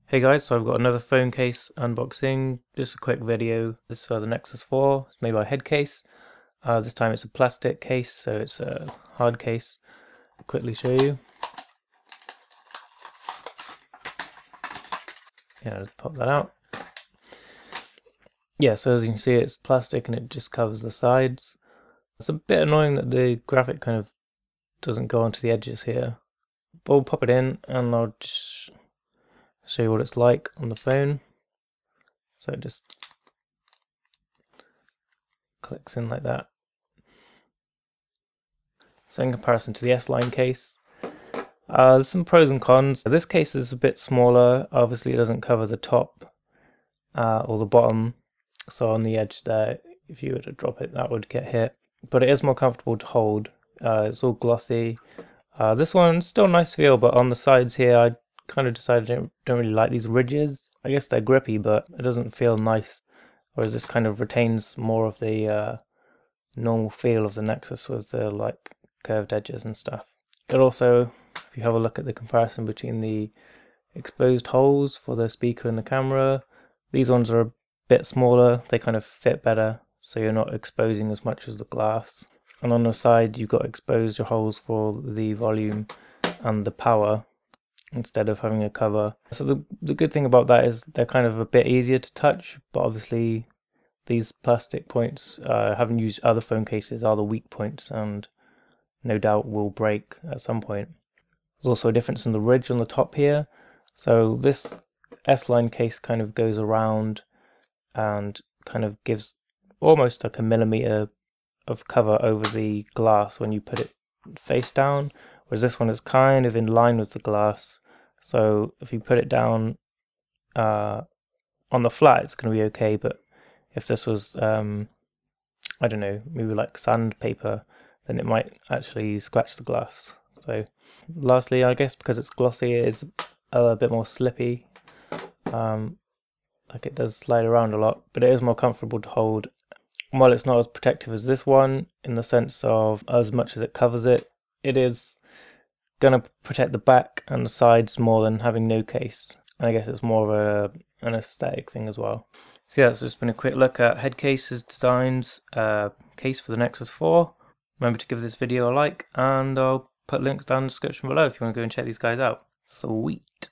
Hey guys, so I've got another phone case unboxing, just a quick video. This is for the Nexus 4, it's made by Headcase. This time it's a plastic case, so it's a hard case. I'll quickly show you. Yeah, let's pop that out. Yeah, so as you can see it's plastic and it just covers the sides. It's a bit annoying that the graphic kind of doesn't go onto the edges here. But we'll pop it in and I'll just show you what it's like on the phone. So it just clicks in like that. So in comparison to the S-Line case, there's some pros and cons. This case is a bit smaller. Obviously it doesn't cover the top or the bottom. So on the edge there, if you were to drop it, that would get hit. But it is more comfortable to hold. It's all glossy. This one's still a nice feel, but on the sides here, I kind of decided I don't really like these ridges. I guess they're grippy, but it doesn't feel nice. Whereas this kind of retains more of the normal feel of the Nexus with the like curved edges and stuff. It also, if you have a look at the comparison between the exposed holes for the speaker and the camera, these ones are a bit smaller. They kind of fit better, so you're not exposing as much as the glass. And on the side, you've got exposed your holes for the volume and the power, instead of having a cover. So the good thing about that is they're kind of a bit easier to touch, but obviously these plastic points, having used other phone cases, are the weak points and no doubt will break at some point. There's also a difference in the ridge on the top here. So this S-Line case kind of goes around and kind of gives almost like a millimeter of cover over the glass when you put it face down, whereas this one is kind of in line with the glass. So if you put it down on the flat, it's going to be okay, but if this was I don't know, maybe like sandpaper, then it might actually scratch the glass. So lastly, I guess because it's glossy, it is a bit more slippy. Like it does slide around a lot, but it is more comfortable to hold. And while it's not as protective as this one, in the sense of as much as it covers it, it is going to protect the back and the sides more than having no case. And I guess it's more of an aesthetic thing as well. So yeah, that's just been a quick look at Headcase's designs, case for the Nexus 4. Remember to give this video a like, and I'll put links down in the description below if you want to go and check these guys out. Sweet.